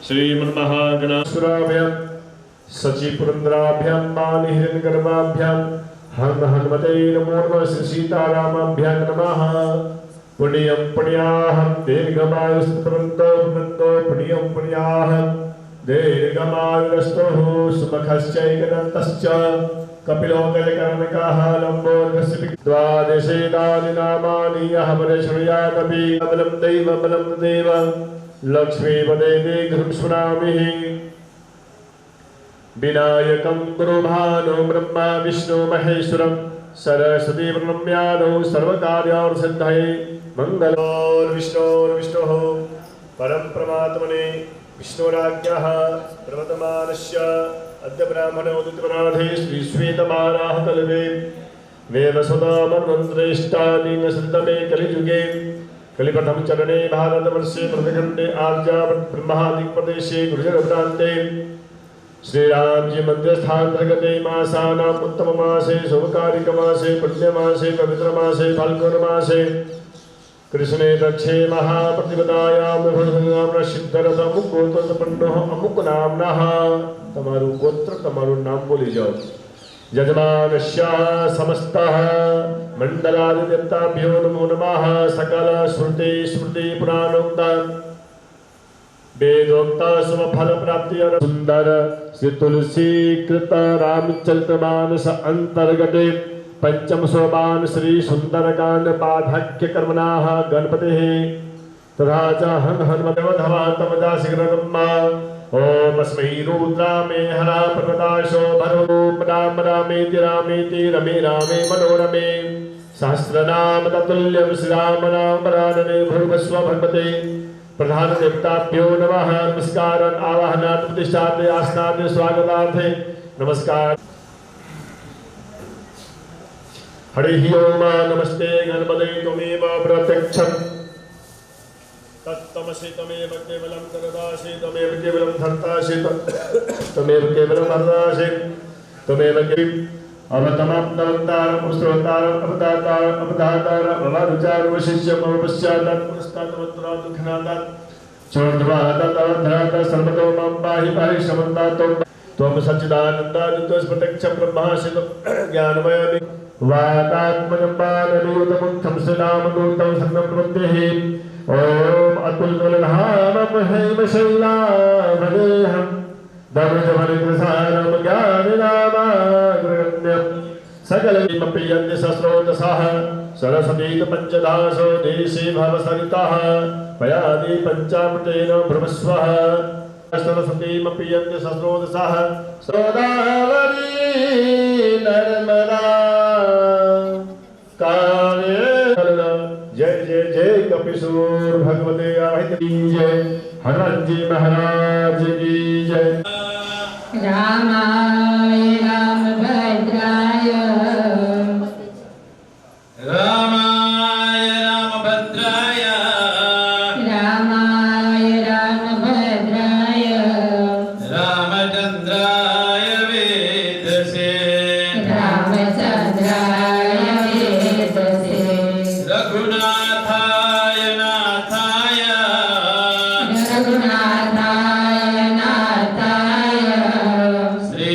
श्रीमन्महागणासुराभ्यां सचिपुरन्द्राभ्यां मालिहिरण्यगर्भाभ्यां हनुमते नमो नमः। श्री सीतारामाभ्यां नमः। पुण्यं पुण्याहं दीर्घमायुस्तवन्तो पुण्यं पुण्याहं दीर्घमायुस्तुः सुमुखश्चैकदन्तश्च कपिलो गजकर्णकः लम्बोदरस्य द्वादशेतानि नामानि अहमरे शृणुयादपि बलं दैव बलं देव लक्ष्मीपदे दीर्घं स्मरामि। विनायकं गुरुभानो ब्रह्मा विष्णु महेश्वरं सरस्वती प्रणम्यानो सर्वकार्यार्थसिद्धये मंगलो विष्णोर्विष्णुः परं परमात्मने विष्णुराज्ञः प्रवर्तमानस्य अद्य ब्राह्मणो उदितवराधे श्री श्वेतवाराह कल्पे वेदसुता मन्वन्तरेष्टालिङ्गसन्तमे कलियुगे कलिप्रथम चरणे भारतवर्षे प्रतिखंडे आर्यावर्त ब्रह्मादिप्रदेशे गुर्जरप्रान्ते श्रीराम जी मंदिर स्थानांतर्गते मासानाम् उत्तम मासे शुभकारिक मासे पुण्यमासे पवित्र मासे फाल्गुन मासे कृष्णे दक्षे महाप्रतिपदायां विभुर्भुजां सिद्धरथ मुक्कोत्तरपन्नः अमुक नामनः। तमारू गोत्र तमारू नाम बोली जाओ। यजमानस्य समस्तः मंडलादिदेवताभ्यो नमो नमः। सकल श्रुति स्मृति पुराणोक्त वेदोक्त शुभ फल प्राप्ति सुंदर श्री तुलसी कृत रामचरितमानस अंतर्गते पंचम सोपान श्री सुंदरकांड पाठक्य कर्मणाः गणपतिः तथा च हनुमदेवधवातमजा शीघ्रब्रह्मा ओम अस्मै रुद्रामे हरा पर्वताशो भरो राम रामेति रामेति रमे रामे मनोरमे सहस्रनाम तत्तुल्यं श्रीराम नाम वरानने भूर्भुवस्व भगवते प्रधान देवताभ्यो नमः। नमस्कार आवाहनात् प्रतिष्ठाते आसनात् स्वागतार्थे नमस्कार। हरि ओम नमस्ते गणपते त्वमेव प्रत्यक्षं तत्तमसि तमेव केवलं तदासि तमेव केवलं धर्तासि तमेव केवलं हरदासि तमेव अवतमाप्तवन्तारं स्रोतारं अवतातारं अवधातारं अवारुचारं वशिष्यं अवपश्चातात् पुरस्तात् दुःखनादात् चोर्ध्वातात् सर्वतो मां पाहि पाहि शमन्तात् त्वं सच्चिदानन्दादित्वं प्रत्यक्षं ब्रह्मासि ज्ञानमयं वातात्मनं बालनियुतमुक्तं श्रीरामदूतं सन्नं प्रपद्येः ओम अतुलतुलधामं हेमशैलाभदेहं दमजमनिकृसारं ज्ञानिनामाग्रगण्यं सकलमपि यन्निसस्रोतसः सरस्वतीत पञ्चदासो देशे भवसरितः पयादि पञ्चामृतेन भ्रमस्वः सरस्वतीमपि यन्निसस्रोतसः सोदावरी नर्मदा काले जय जय जय कपिसूर भगवते आहित की जय हनुमान जी महाराज की जय। रामाय रामभद्राय रामाय रामभद्राय रामाय रामभद्राय रामचन्द्राय वेदसे रामचन्द्राय वेदसे रघुनाथाय नाथाय रघुनाथाय नाथाय श्री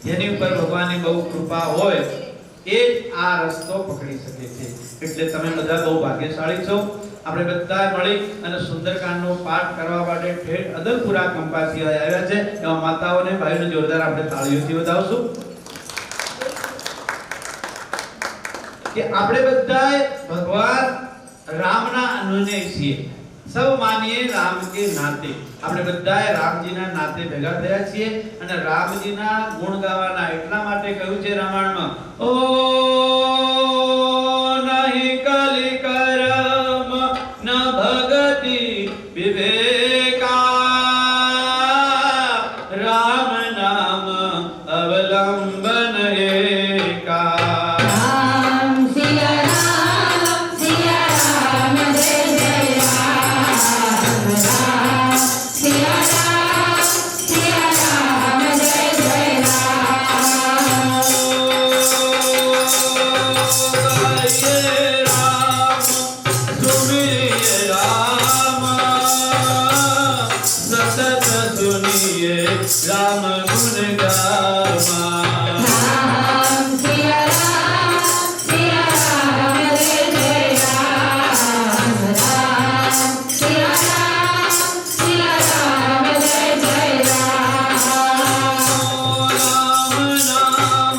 જેની ઉપર ભગવાનની બહુ કૃપા હોય એ જ આ રસ્તો પકડી શકે છે. એટલે તમે બધા બહુ ભાગ્યશાળી છો. આપણે બધા મળી અને સુંદરકાંડનો પાઠ કરવા માટે ઠેઠ અદલપુરા કંપાસી આવ્યા છે. એવા માતાઓને ભાઈઓને જોરદાર આપણે તાળીઓથી વધાવશું કે આપણે બધા ભગવાન રામના અનુયાયી છીએ. सब मानिए राम के नाते. આપણે બધાએ રામજીના નાતે ભેગા થયા છીએ અને રામજીના ગુણ ગાવાના એટલા માટે કહ્યું છે રામાયણમાં, ઓ નહીં કલી કરમ ન ભગતિ વિવેકા રામ નામ અવલંબન એકા. राम गुण गामा. राम सिया राम जय जय राम. राम सिया राम जय जय राम. राम नाम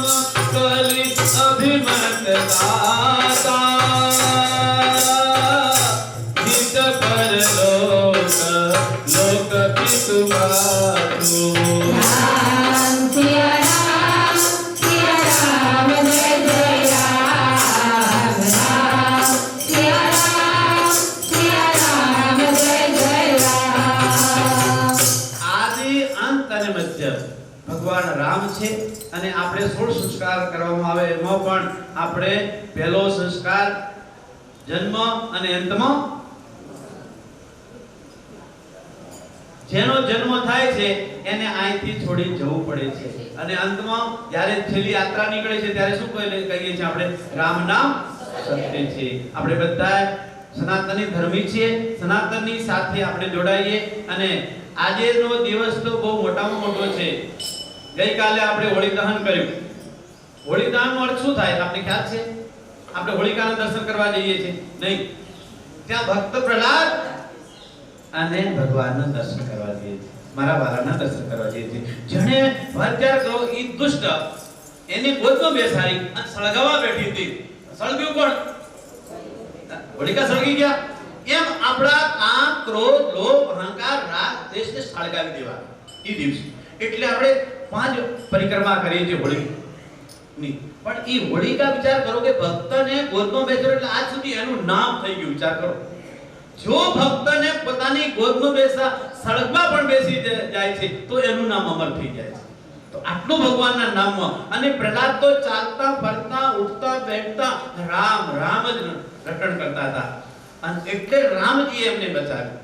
कलि अभिमत दाता हित पर लोक लोक पितु मातु. ભગવાન રામ છે અને આપણે 16 સંસ્કાર કરવામાં આવે એમાં પણ આપણે પહેલો સંસ્કાર જન્મ અને અંતમાં જેનો જન્મ થાય છે એને અહીંથી છોડી જવું પડે છે અને અંતમાં જ્યારે છેલ્લી યાત્રા નીકળે છે ત્યારે શું કહીએ છીએ આપણે, રામ નામ સત્ય છે. આપણે બધા સનાતની ધર્મી છીએ. સનાતનની સાથે આપણે જોડાઈએ અને આજેનો દિવસ તો બહુ મોટામાં મોટો છે. ગઈકાલે આપણે હોળી દહન કર્યું હોળી દહનનો અર્થ શું થાય આપને ખ્યાલ છે? આપણે હોળિકાના દર્શન કરવા જઈએ છીએ નહીં, ત્યાં ભક્ત પ્રહલાદ અને ભગવાનના દર્શન કરવા જઈએ છીએ, મારા વાલાના દર્શન કરવા જઈએ છીએ. જેણે હત્યા કરો ઈ દુષ્ટ એની ગોદમાં બેસાડી અને સળગાવા બેઠી હતી. સળગ્યું કોણ? હોળિકા સળગી ગયા. એમ આપણા કામ, ક્રોધ, લોભ, અહંકાર, રાગ, દ્વેષને સળગાવી દેવા ઈ દિવસે. એટલે આપણે 5 પરિક્રમા કરીએ છીએ હોળીની. પણ ઈ હોળિકા વિચાર કરો કે ભક્તને ગોદમાં બેસાડો એટલે આજ સુધી એનું નામ થઈ ગયું. વિચાર કરો, જો ભક્તને પોતાની ગોદમાં સળગવા પણ બેસી જાય છે તો એનું નામ અમર થઈ જાય છે. તો આટલું ભગવાનના નામમાં. અને પ્રહલાદ તો ચાલતા ફરતા ઉઠતા બેઠતા રામ રામ જ રટણ કરતા હતા અને એટલે રામજી એમને બચાવ્યું.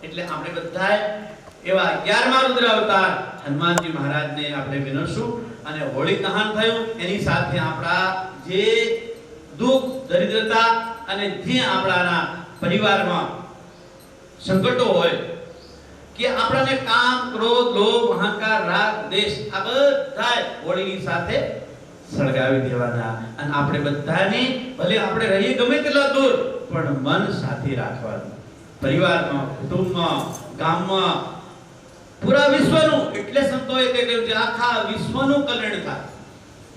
એટલે આપણે બધાએ એવા 11મા રુદ્ર અવતાર હનુમાનજી મહારાજને આપણે વિનશું. અને હોળી દહન થયું એની સાથે આપણા જે દુઃખ, દરિદ્રતા અને જે આપણાના પરિવારમાં સંકટો હોય કે આપણને કામ, ક્રોધ, લોભ, અહંકાર, રાગ, દ્વેષ આ બધા હોળીની સાથે સળગાવી દેવાના. અને આપણે બધાને ભલે આપણે રહીએ ગમે તેટલા દૂર પણ મન સાથે રાખવાનું. પરિવારમાં, કુટુંબમાં, ગામમાં, પૂરા વિશ્વનું. એટલે સંતોએ કહ્યું છે આખા વિશ્વનું કલ્યાણ થાય.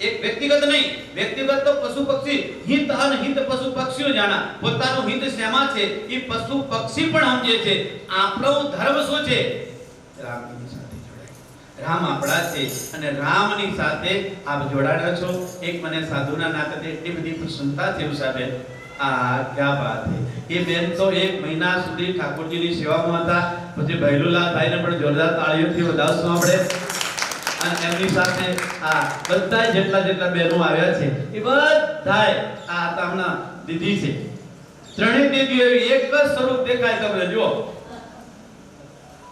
એક વ્યક્તિગત નહીં, વ્યક્તિગત તો પશુ પક્ષી હિત અનહિત પશુ પક્ષીઓ જાણા. પોતાનું હિત શેમાં છે એ પશુ પક્ષી પણ સમજે છે. આપણો ધર્મ શું છે? રામની સાથે જોડાય. રામ આપણા છે અને રામની સાથે આપ જોડાયા છો. એક મને સાધુના નાતે એટલી બધી પ્રસન્નતા થયું સાહેબ. આ ક્યા વાત છે. એ બેન તો 1 મહિના સુધી ઠાકોરજીની સેવામાં હતા. પછી ભૈલુલાલ ભાઈને પણ જોરદાર તાળીઓથી વધાવશું આપણે. અને એમની સાથે આ બધા જેટલા બહેનો આવ્યા છે એ બધાય આ તામના દીદી છે. ત્રણેય દીદીઓ એક જ સ્વરૂપ દેખાય તમને જુઓ.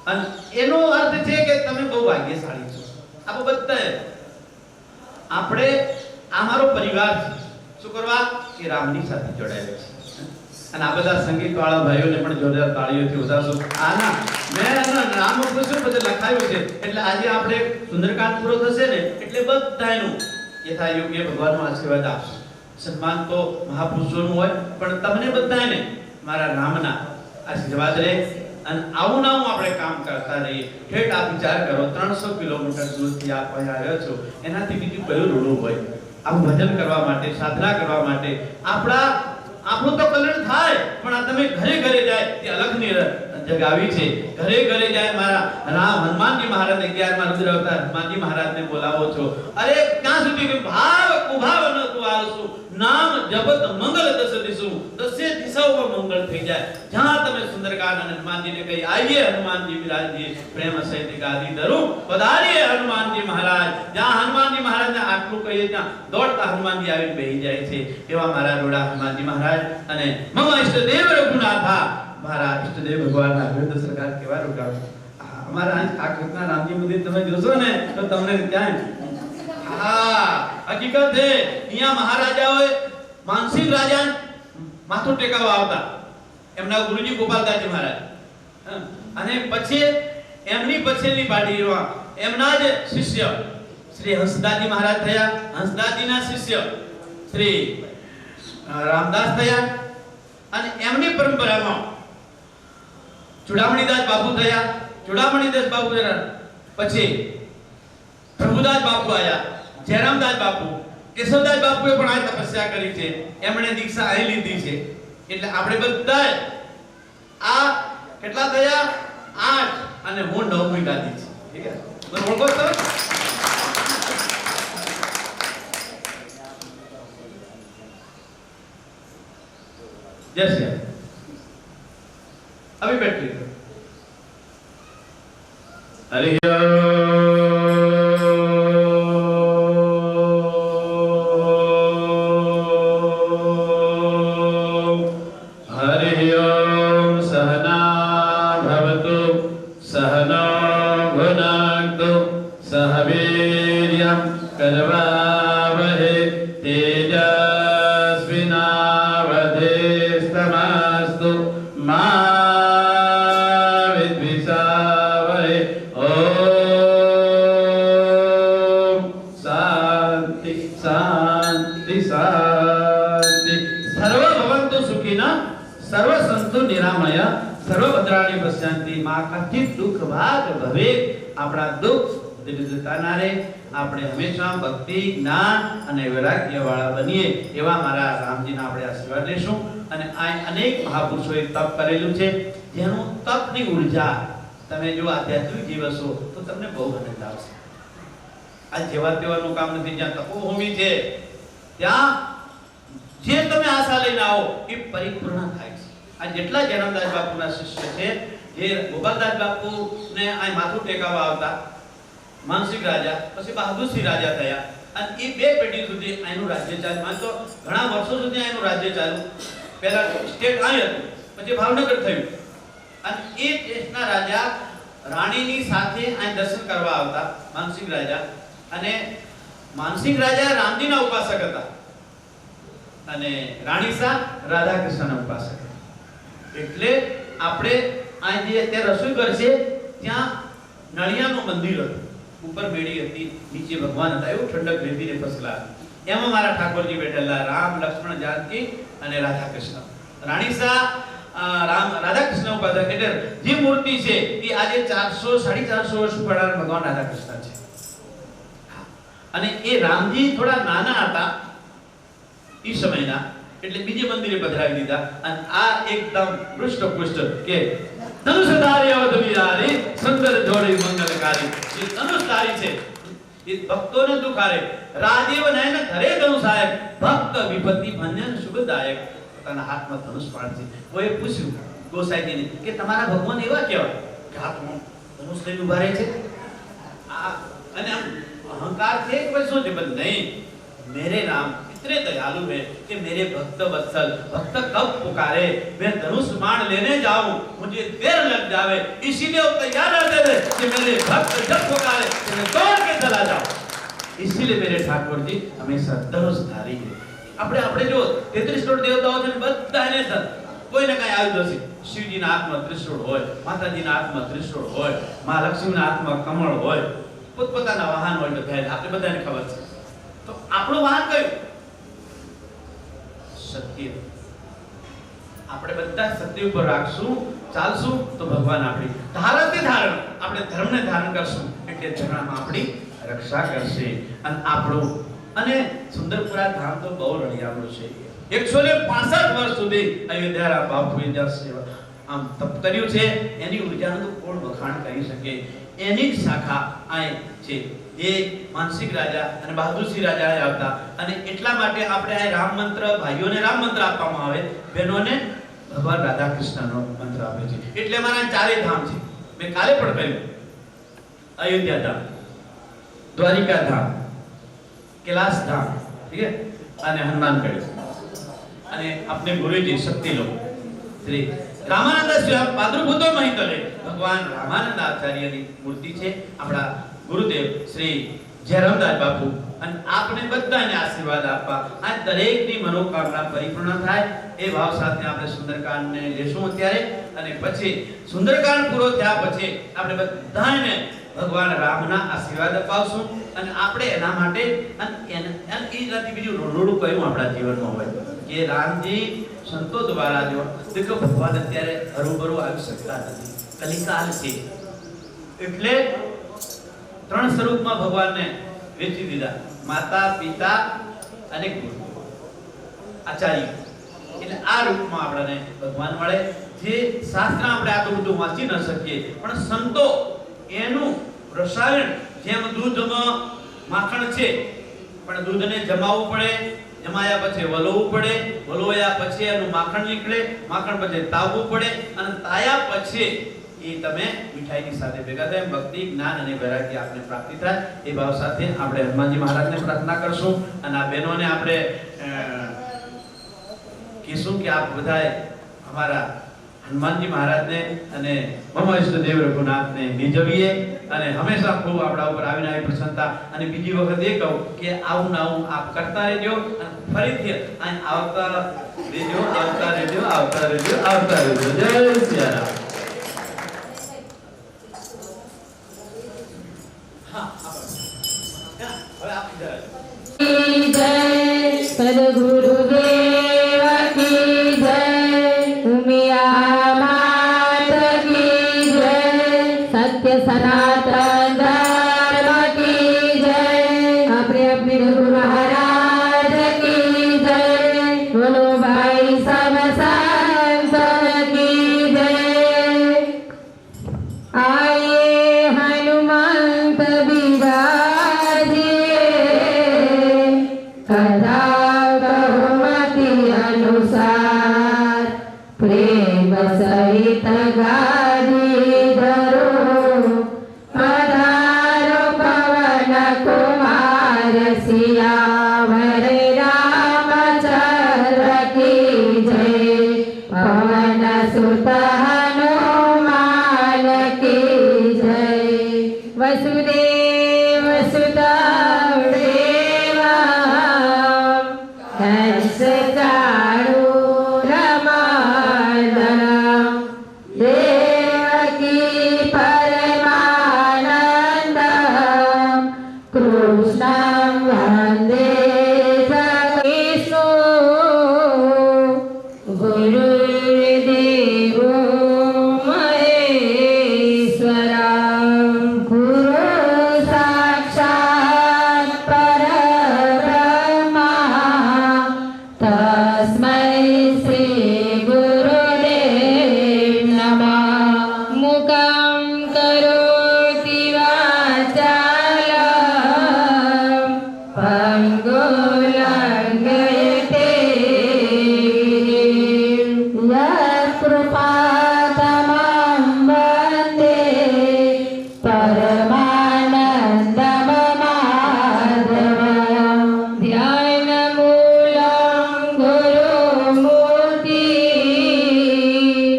અને એનો અર્થ છે કે તમે બહુ ભાગ્યશાળી છો. આ બધાય આપણે અમારો પરિવાર છે. શું કરવા? કે રામની સાથે જોડાયેલા છે. અને આ બધા સંગીત વાળા ભાઈઓને પણ જોરદાર તાળીઓથી વધારશું. આના મેં નામ પૂછ્યું પછી લખાયું છે. એટલે આજે આપણે સુંદરકાંડ પૂરો થશે ને એટલે બધાયનું યથાયોગ્ય ભગવાનનો આશીર્વાદ આપશે. સન્માન તો મહાપુરુષોનું હોય પણ તમને બધાને મારા નામના આશીર્વાદ રહે. અને આવું નામ આપણે કામ કરતા રહીએ. ઠેઠ આ વિચાર કરો 300 કિલોમીટર દૂરથી આપ અહીં આવ્યા છો. એનાથી બીજું કયું રૂડું હોય? આવું ભજન કરવા માટે, સાધના કરવા માટે. આપણું તો કલ્યાણ થાય પણ આ તમે ઘરે ઘરે જાય તે અલગની જગાવી છે. ઘરે ઘરે જાય મારા રામ હનુમાનજી મહારાજને 11મા રુદ્ર અવતાર હનુમાનજી મહારાજને બોલાવો છો. અરે ત્યાં સુધી કે ભાવ કુભાવ ન તું આલસુ નામ જપત મંગલ દસ દિશુ. દસે દિશાઓમાં મંગળ થઈ જાય. જ્યાં તમે સુંદરકાંડ અને હનુમાનજીને કહી આવીએ હનુમાનજી વિરાજજી પ્રેમ સહિત ગાદી ધરું પધારીએ હનુમાનજી મહારાજ. જ્યાં હનુમાનજી મહારાજને આટલું કહીએ ત્યાં દોડતા હનુમાનજી આવીને બેહી જાય છે. એવા મારા રોડા હનુમાનજી મહારાજ અને મમ ઇષ્ટદેવ રઘુનાથા. મારા ઇષ્ટદેવ ભગવાનના વિરુદ્ધ સરકાર કેવા રોકાવે. અમારા આ કૃષ્ણ રામજી મંદિર તમે જોશો ને તો તમને ક્યાં હકીકત છે. અહીંયા મહારાજાઓએ માનસિંહ રાજા માથું ટેકાવવા આવતા. એમના ગુરુજી ગોપાલદાસજી મહારાજ. અને પછી એમની પછીની પાર્ટીમાં એમના જ શિષ્ય શ્રી હંસદાસજી મહારાજ થયા. હંસદાસજીના શિષ્ય શ્રી રામદાસ થયા. અને એમની પરંપરામાં ચુડામણીદાસ બાપુ થયા. ચુડામણીદાસ બાપુ પછી પ્રભુદાસ બાપુ આયા. જયરામદાસ બાપુ, કેશવદાસ બાપુએ પણ આ તપસ્યા કરી છે. એમણે દીક્ષા અહીં લીધી છે. એટલે આપણે બધા આ કેટલા થયા? 8 અને હું 9મી ગાદી છે. ઠીક છે? તો ઓળખો તો जय श्री राम. अभी बैठ लीजिए. हरि ओम सहना भवतु सहना भुनक्तु सह वीर्यं करवावहे तेजस्विनावधीस्तमस्तु मा विद्विषावहे. ओम शांति शांति શાંતિ શાંતિ. સર્વ ભવંતુ સુખિનઃ સર્વ સંતુ નિરામય સર્વ ભદ્રાણી પશ્યંતિ. માં કથિત દુઃખ ભાગ ભવે. આપણા દુઃખ જતા ના રહે. આપણે હંમેશા ભક્તિ જ્ઞાન અને વૈરાગ્ય વાળા બનીએ એવા મારા રામજીના આપણે આશીર્વાદ લેશું. અને આ અનેક મહાપુરુષોએ તપ કરેલું છે, જેનું તપની ઉર્જા તમે જો આધ્યાત્મિક જીવશો તો તમને બહુ આનંદ આવશે. આ જેવા તેવાનું કામ નથી. જ્યાં તપોભૂમિ છે ત્યાં જે તમે આશા લઈને આવો એ પરિપૂર્ણ થાય છે. આ જેટલા જનમદાસ બાપુના શિષ્ય છે, જે ગોપાલદાસ બાપુ ને આ માથું ટેકાવવા આવતા માનસિક રાજા, પછી બહાદુરસિંહ રાજા થયા અને એ બે પેઢી સુધી આનું રાજ્ય ચાલ્યું. આ તો ઘણા વર્ષો સુધી આનું રાજ્ય ચાલ્યું. પહેલા સ્ટેટ આ હતું, પછી ભાવનગર થયું. અને એ દેશના રાજા રાણીની સાથે આ દર્શન કરવા આવતા માનસિક રાજા. અને માનસિક રાજા રામજીના ઉપાસક હતા અને રાણી શાહ રાધા કૃષ્ણના ઉપાસક હતા. એટલે આપણે આ જે અત્યારે રસોઈ ઘર છે ત્યાં નળિયાનું મંદિર હતું, ઉપર બેડી હતી, નીચે ભગવાન હતા. એવું ઠંડક રહેતી ને ફસલા. એમાં મારા ઠાકોરજી બેઠેલા રામ લક્ષ્મણ જાનકી અને રાધા કૃષ્ણ. રાણી શાહ રાધા કૃષ્ણ ઉપાસક. એટલે જે મૂર્તિ છે એ આજે 400 450 વર્ષ પુરાણા ભગવાન રાધા કૃષ્ણ છે. અને એ રામજી થોડા નાના હતા એ સમયના, એટલે બીજે મંદિરે પધરાવી દીધા. અને આ એકદમ પૃષ્ઠ કે ધનુષધારી અવધ વિહારી સુંદર જોડી મંગલકારી. એ ધનુષધારી છે, એ ભક્તોને દુખારે. રાજીવ નયન ધરે ધનુષાયક ભક્ત વિપત્તિ ભંજન શુભદાયક. પોતાના હાથમાં ધનુષ બાણ છે. કોઈ પૂછ્યું ગોસાઈજીને કે તમારા ભગવાન એવા કેવા કે હાથમાં ધનુષ લઈને ઉભા રહે છે? અને આમ अहंकार थे कोई सोचे बल नहीं, मेरे राम इतने दयालु है कि मेरे भक्त वत्सल भक्त कब पुकारे मैं धनुष बाण लेने जाऊं मुझे देर लग जावे, इसीलिए वो तैयार रहते थे कि मेरे भक्त जब पुकारे तो मैं दौड़ के चला जाऊं. इसीलिए मेरे ठाकुर जी हमेशा धनुषधारी है. આપણે આપણે જો 33 કરોડ દેવતાઓ છે, બધાને કોઈને કઈ આવ્યું હશે. શિવજીના હાથમાં ત્રિશૂળ હોય, માતાજીના હાથમાં ત્રિશૂળ હોય, મા લક્ષ્મીના હાથમાં કમળ હોય, પોતપોતાના વાહન હોય. બધા આપણે બધાને ખબર છે. તો આપણું વાહન કયું? સત્ય. આપણે બધા સત્ય ઉપર રાખશું, ચાલશું તો ભગવાન આપણી ધારણથી ધારણ, આપણે ધર્મને ધારણ કરશું એટલે ધર્મમાં આપણી રક્ષા કરશે. અને આપણું અને સુંદરપુરા ધામ તો બહુ રળિયામણું છે. 165 વર્ષ સુધી અયોધ્યા બાપુએ સેવા આમ તપ કર્યું છે. એની ઉર્જાનું તો કોણ વખાણ કરી શકે? એની શાખા આ છે જે માનસિક રાજા અને બહાદુરસિંહ રાજા આવતા. અને એટલા માટે આપણે આ રામ મંત્ર, ભાઈઓને રામ મંત્ર આપવામાં આવે, બહેનોને ભગવાન રાધા કૃષ્ણનો મંત્ર આપે છે. એટલે અમારા ચારે ધામ છે. મેં કાલે પણ કહ્યું, અયોધ્યા ધામ, દ્વારિકા ધામ, कैलाश धाम, ठीक है, અને હનુમાનગઢ. અને આપણે ગુરુજી શક્તિ લો શ્રી રામાનંદ સ્વામી પાદૃભૂતો મહિતલે ભગવાન રામાનંદ આચાર્યની મૂર્તિ છે. આપણા ગુરુદેવ શ્રી જયરામદાસ બાપુ. અને આપણે બધાને આશીર્વાદ આપવા, આ દરેકની મનોકામના પરિપૂર્ણ થાય એ ભાવ સાથે આપણે સુંદરકાંડને લેશું અત્યારે. અને પછી સુંદરકાંડ પૂરો થયા પછી આપણે બધાને ભગવાન રામના આશીર્વાદ અપાવશું. અને આપણે એના માટે એનાથી બીજું રોડું કયું આપણા જીવનમાં હોય કે રામજી સંતો દ્વારા જો દેખો ભગવાન અત્યારે હરુભરું આવી શકતા નથી, કલિકાલ છે. એટલે 3 સ્વરૂપમાં ભગવાનને વેચી દીધા, માતા, પિતા અને ગુરુ, આચાર્ય. એટલે આ રૂપમાં આપણને ભગવાન મળે. જે શાસ્ત્ર આપણે આ બધું વાંચી ન શકીએ, પણ સંતો એનું રસાયણ, જેમ દૂધમાં માખણ છે પણ દૂધને જમાવવું પડે, જમાયા પછી વલોવવું પડે, વલોયા પછી એનું માખણ નીકળે, માખણ પછી તાવવું પડે, અને તાયા પછી એ તમે મીઠાઈની સાથે ભેગા થાય. ભક્તિ, જ્ઞાન અને વૈરાગ્ય આપણે પ્રાપ્તિ થાય એ ભાવ સાથે આપણે હનુમાનજી મહારાજને પ્રાર્થના કરશું. અને આ બહેનોને આપણે કહીશું કે આપ બધાએ અમારા હનુમાનજી મહારાજને અને મમ ઇષ્ટદેવ રઘુનાથને નિજવીએ. અને હંમેશા ખૂબ આપણા ઉપર આવીને આવી પ્રસન્નતા. અને બીજી વખત એ કહું કે આવું ને આવું આપ કરતા રહેજો. અને ફરીથી આવતા રહેજો, આવતા રહેજો, આવતા રહેજો, આવતા રહેજો. જય સિયારામ. હા, હવે આપ જરા સદગુરુદેવ કી જય, ઉમિયા માત કી જય, સત્ય સનાતન ધર્મ કી જય, આપણે अपने गुरु महाराज की जय, बोलो भाई सब संत की जय। आए हनुमंत बिराजिए, कथा बहुमति अनुसार, प्रेम सहित गादी धरो, पधारो पवन कुमार सियावर रामचंद्र की जय, पवन सुत हनुमान की जय। वसुदेव सुतं देवं, हंस चाणूरमर्दनं, देवकी परमानन्दं, कृष्णं वन्दे जगदीशो, गुरुर्देवो महेश्वरा, गुरु साक्षात् परब्रह्म, तस्मै श्री गुरुदेव नमः। मुखं करोति वाचालं, पङ्गुलङ्घयते गिरिं, यत्कृपातमं वन्दे परमानन्दममाधवं, ध्यानमूलं गुरुमूर्ति,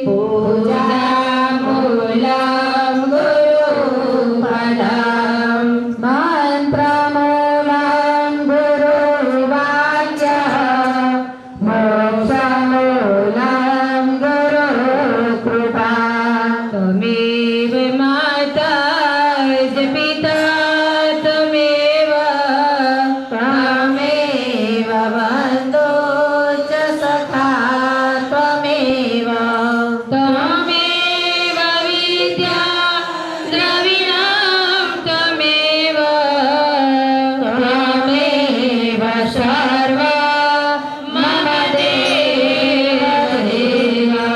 पूजामूलं गुरुपदं, मन्त्रमूलं गुरुवाक्यं, मोक्षमूलं गुरुकृपा। त्वमेव माता च पिता त्वमेव, त्वमेव बन्धो च सखा त्वमेव, त्वमेव विद्या द्रविणं त्वमेव, त्वमेव सर्व मम देव देवा।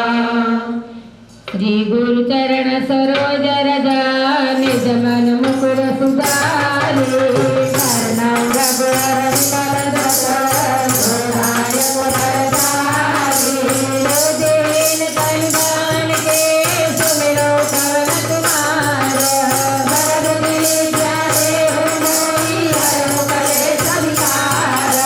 श्री गुरु चरण सरोज रजा, निज मन मुकुर सुधारे, शरणं रघुवर विमल जस, नायक वरदारे, दीन बलिदान के सुमिरो पवन कुमार, भरत विद्या देहु मोहि, हरहु कलेश विकार,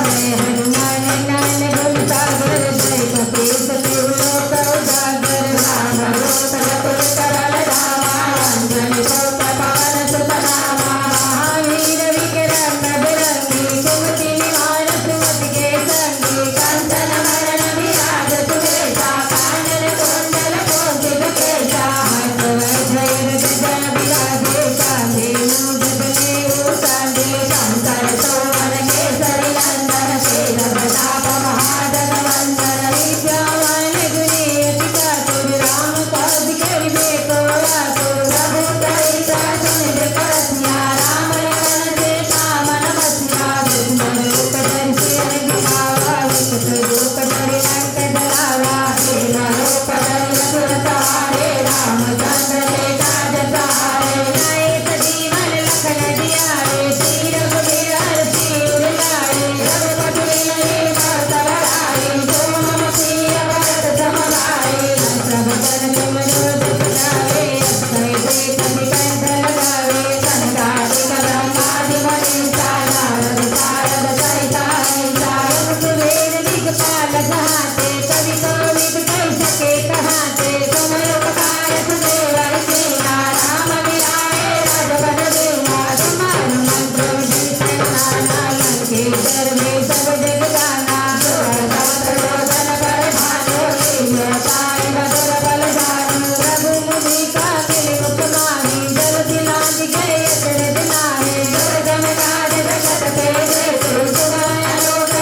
मैं हनुमान नयन गुण सागर, जय कपीस तिहु लोक उजागर, राम दूत अतुल तरल धामा, अंजन सुत पवन सुत नामा, महावीर विक्रम बजरंगी, कुमति निवार सुमति के संगी, कंचन वरण विराज सुबेसा, कानन कुंडल कुंचित केसा, हाथ वज्र ध्वजा विराजे, कांधे मूंज जनेऊ सांधे, शंकर सोवन केसरी नंदन, सेन प्रताप महाजन वंदन, विद्यावान गुणी अति चातुर, राम काज करिबेको आतुर, प्रभु करिता सुनिध करसिया, राम लखन सीता मन बसिया, दुर्जन रूप धरि सिर दिखावा, विकट रूप धरि लंक जलावा, तेना रूप धरि असुर सहारे, रामचंद्र के काज सहारे, नायक जीवन लखन जियारे, श्री रघुवीर हरषि उर लाए, रघुपति विनय भरत भराए, जो मम प्रिय भरत सम भाए, सब जन तुम लोक सुनावे, अक्षय देख निकंठ लगावे, संगादिक ब्रह्मादि मनीषा, नारद सारद सहिता ऐसा, वेद दिगपाल कहाते, कवि कोविद कहि सके कहाते, तुम उपकार सुदेवर सेना, राम मिलाए राजपद देना, तुम्हार मंत्र विभीषण माना, लंकेश्वर में सब जग जाना, सहस्त्र योजन पर भानु, लील्यो ताहि मधुर बल जानु, प्रभु मुदिता मिलि मुख माहि, जल दिलांग गए अचरज नाहि, दुर्गम काज जगत के जेते, तुम्हारा लोक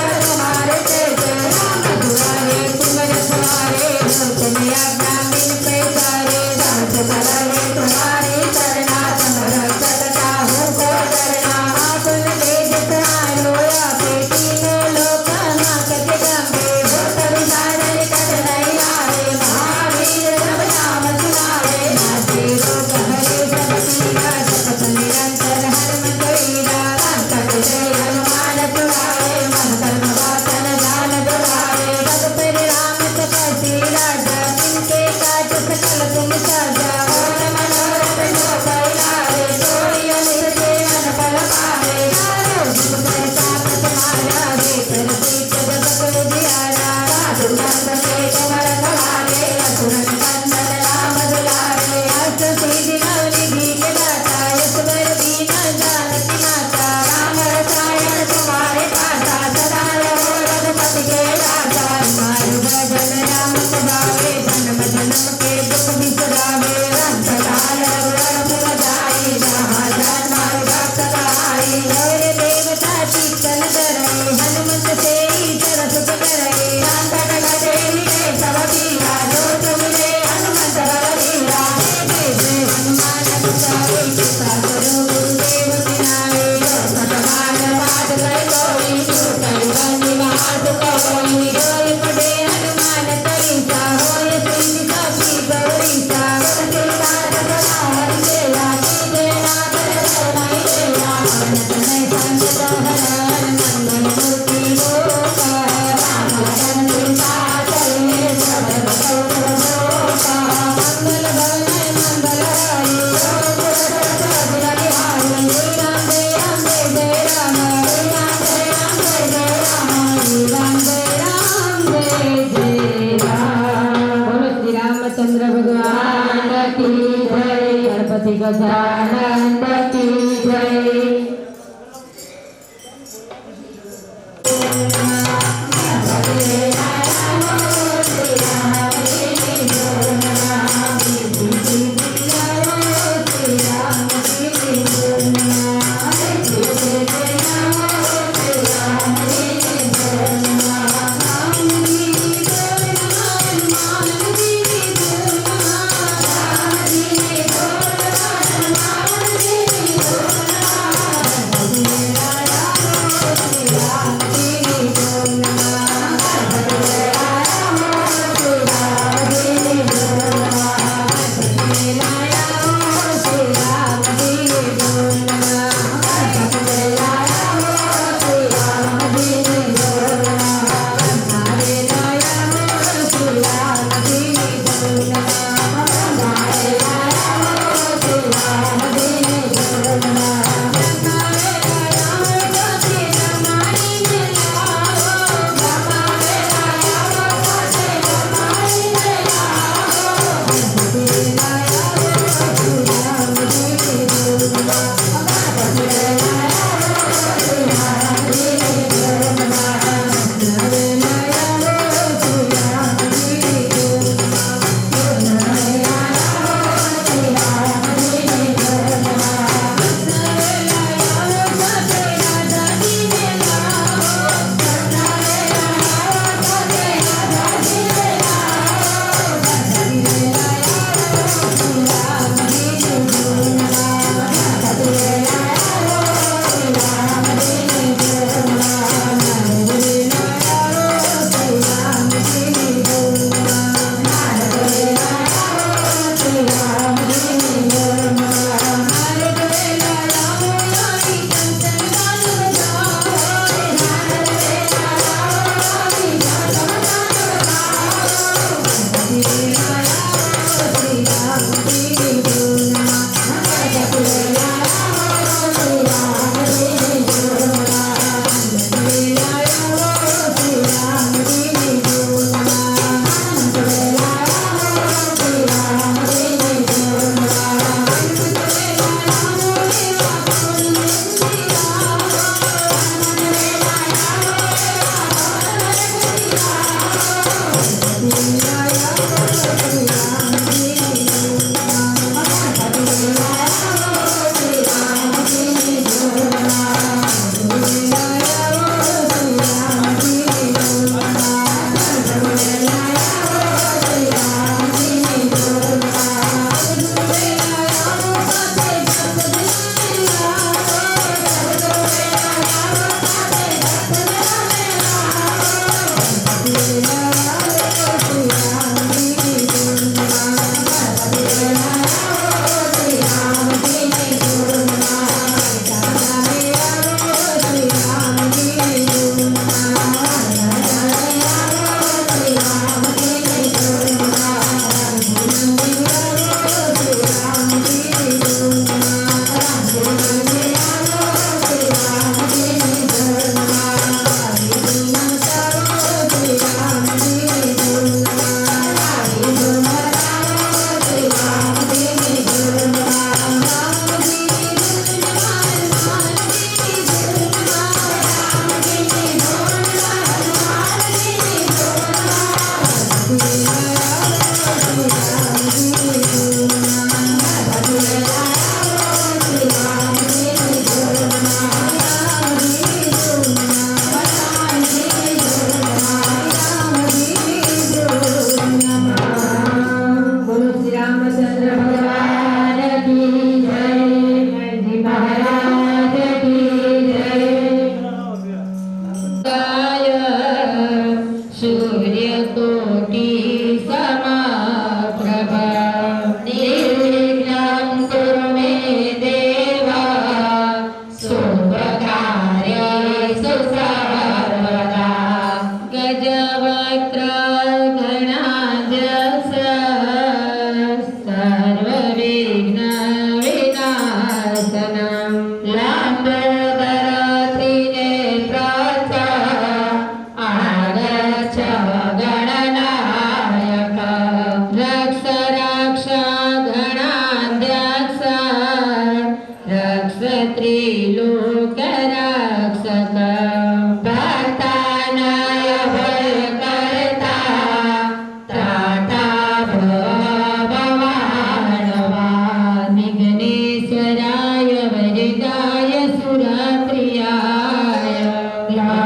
गजानन की जय।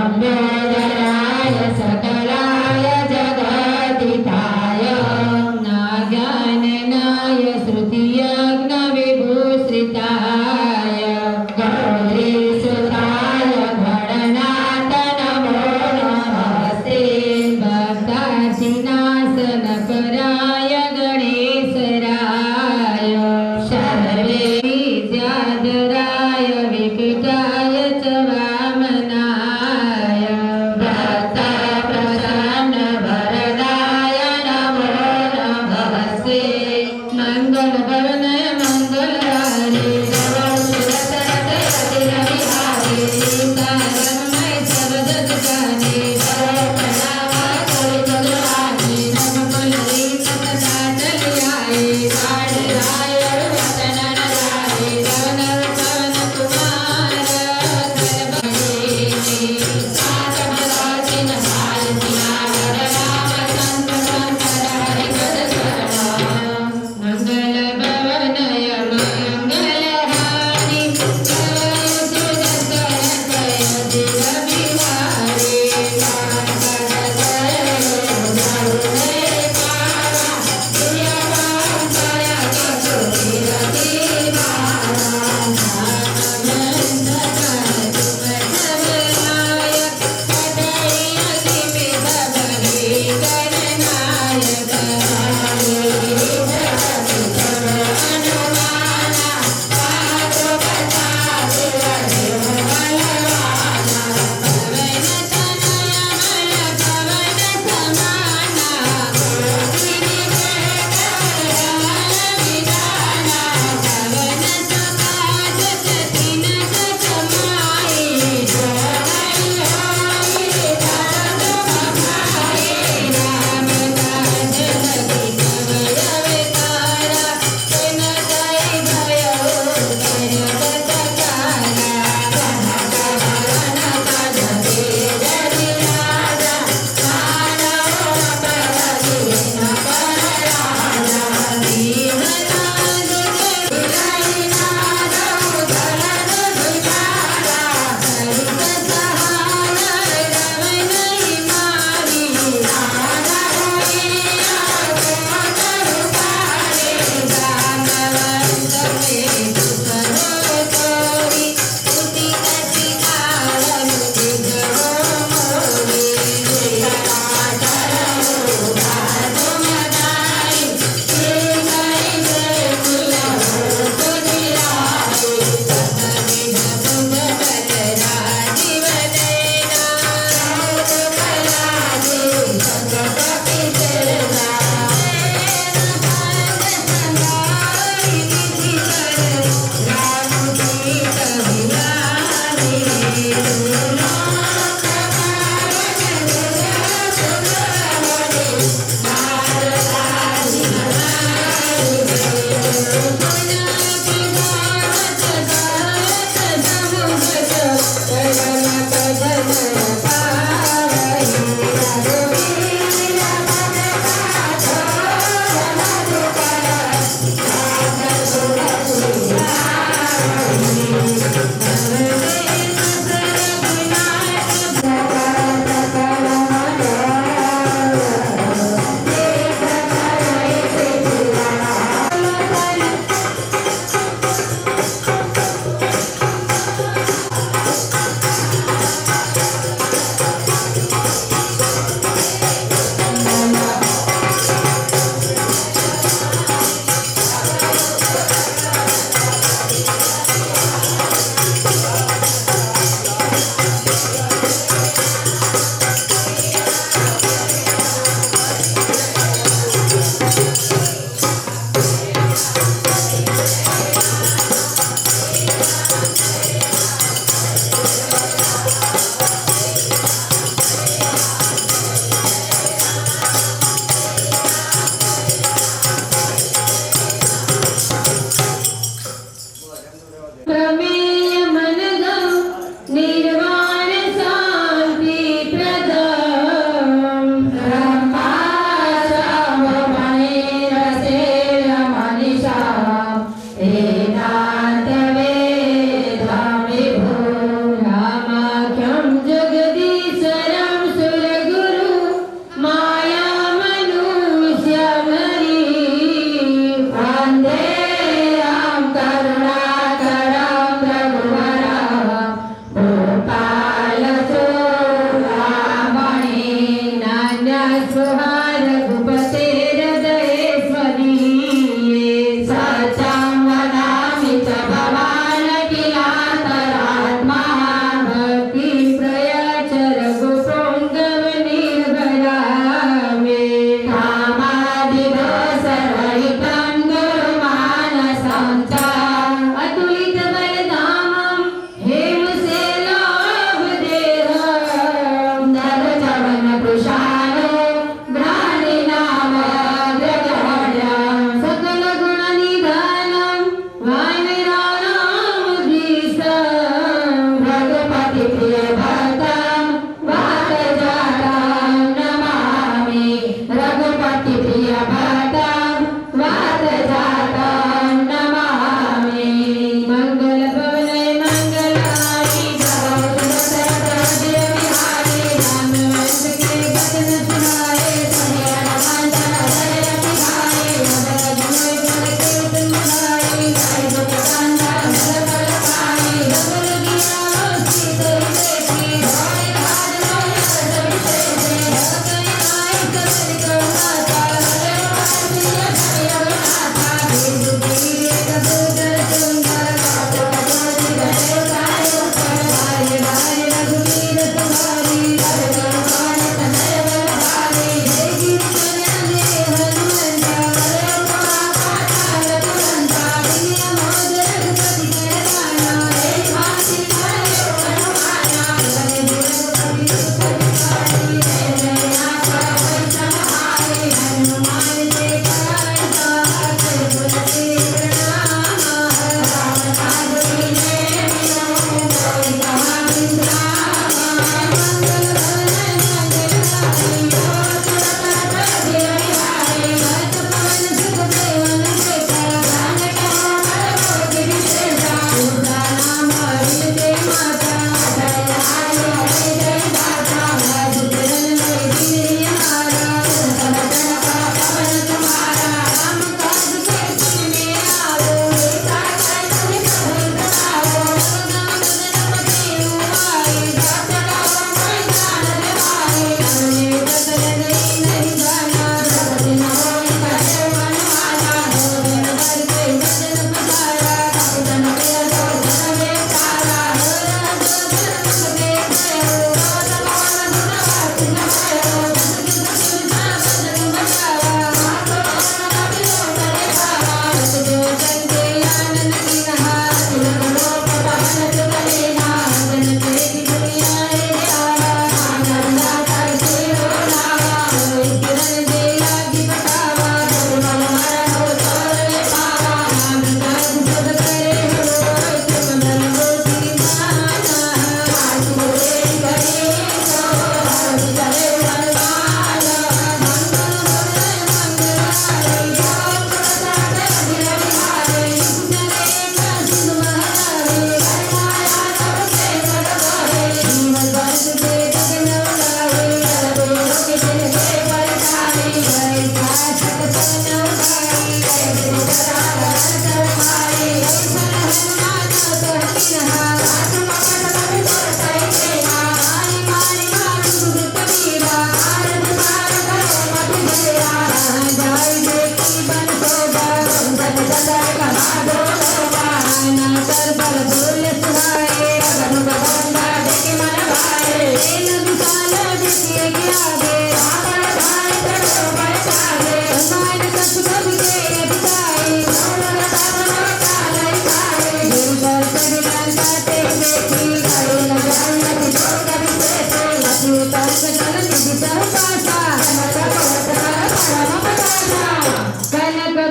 लंबोदराय सकलाय जगदिताय नाज्ञाननाय श्रुतियज्ञविभूषिताय गौरीसुताय गणनाथ नमो नमस्ते भक्तासिनासनकराय गणेशराय सर्वे विद्याधराय विकटाय च वामनाय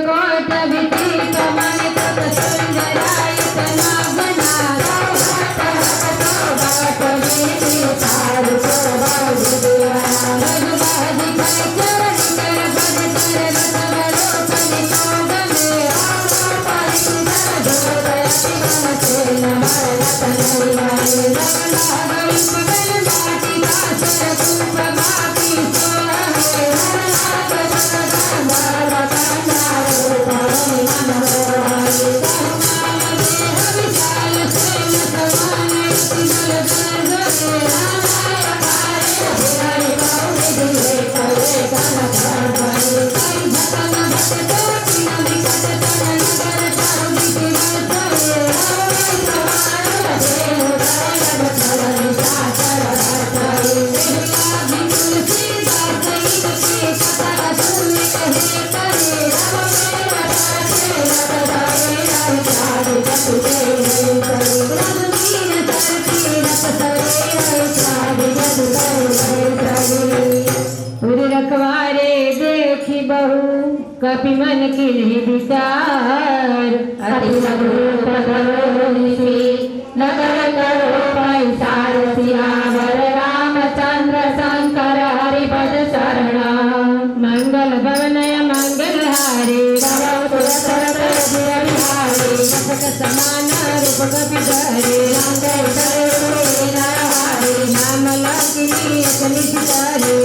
कोट विधि कमल तप सुंदराय तना रखवारे देखी बहु कपि मन की विचार अति मधुर नगर करो पैसार सियावर रामचंद्र शंकर हरिपद शरण मंगल भवनय मंगल हारे समान रूप कपि धरे नाम लक्ष्मी समिति करे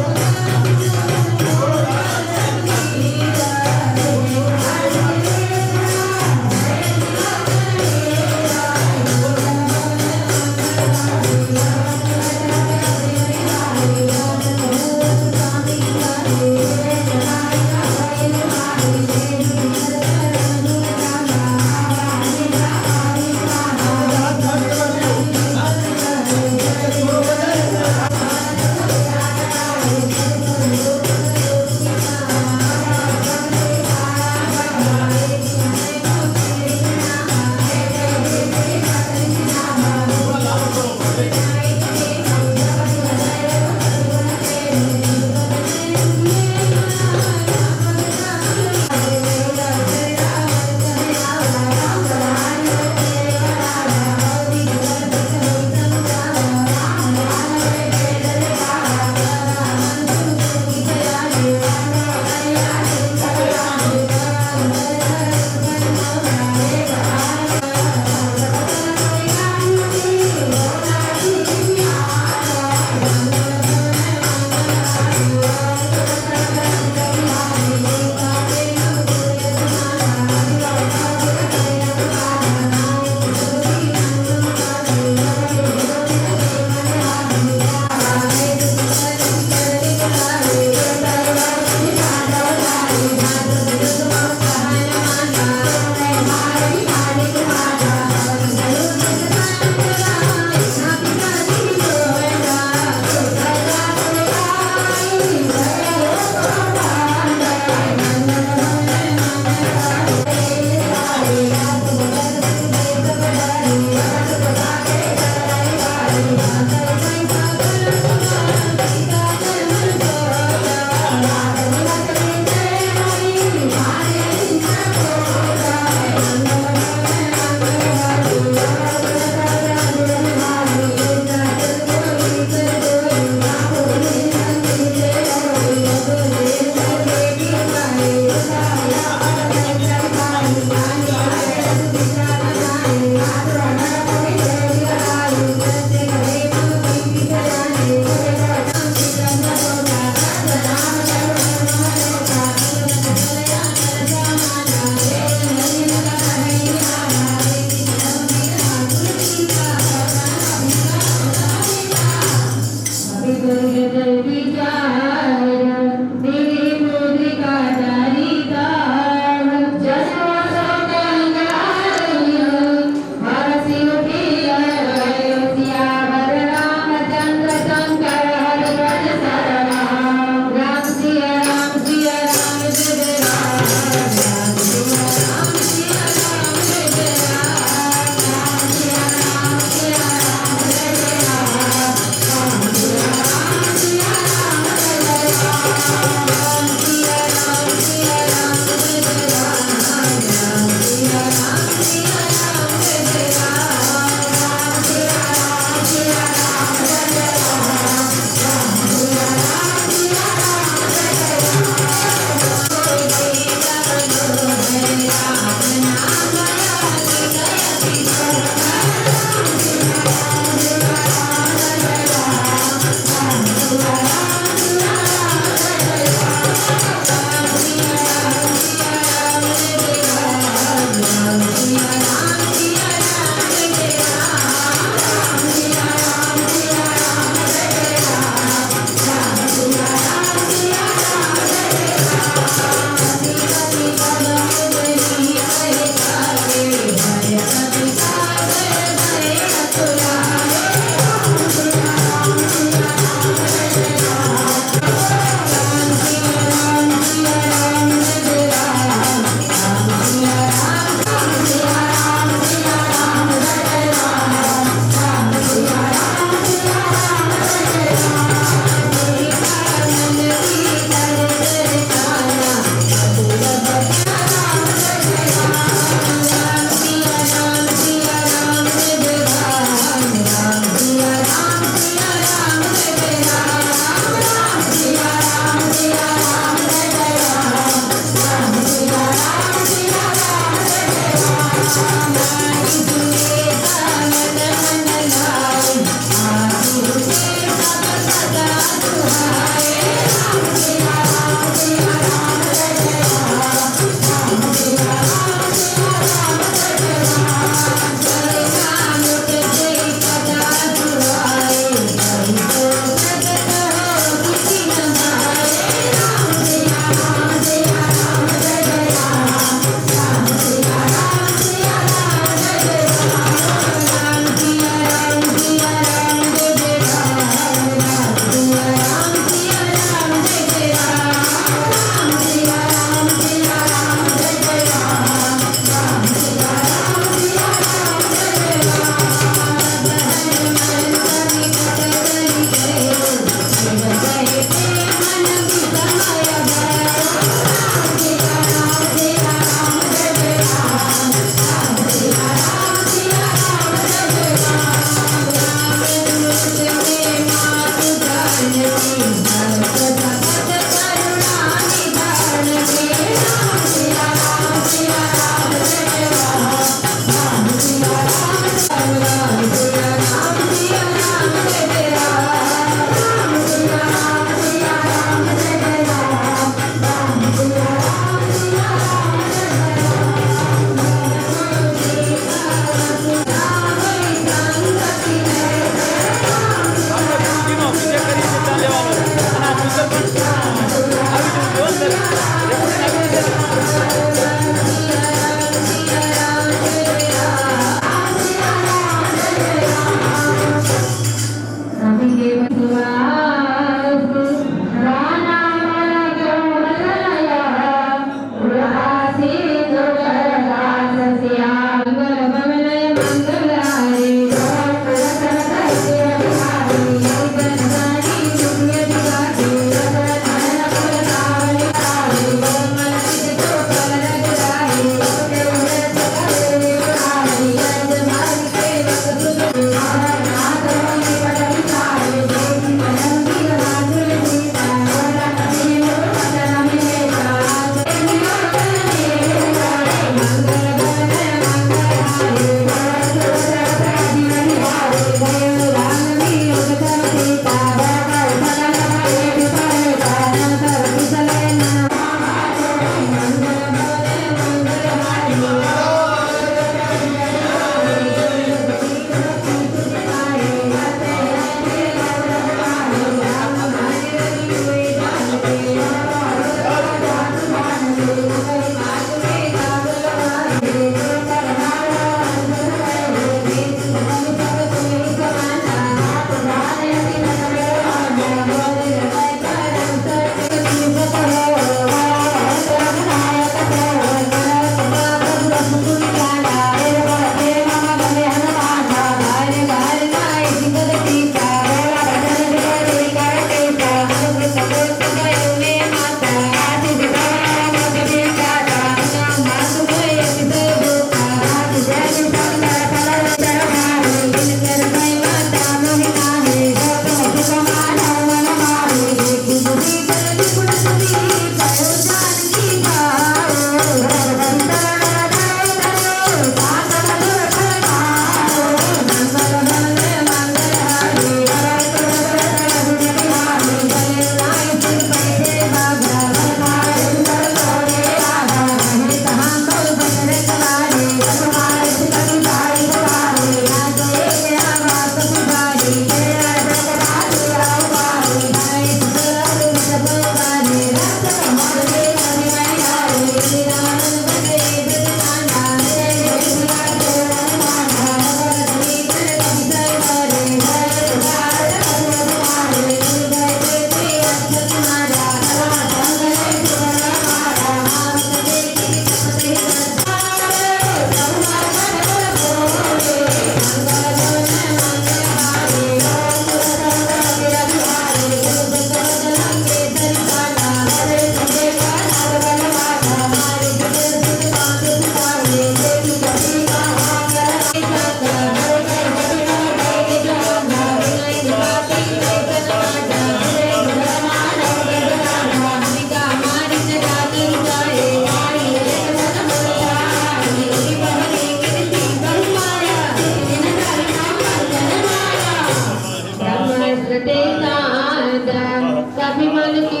मन के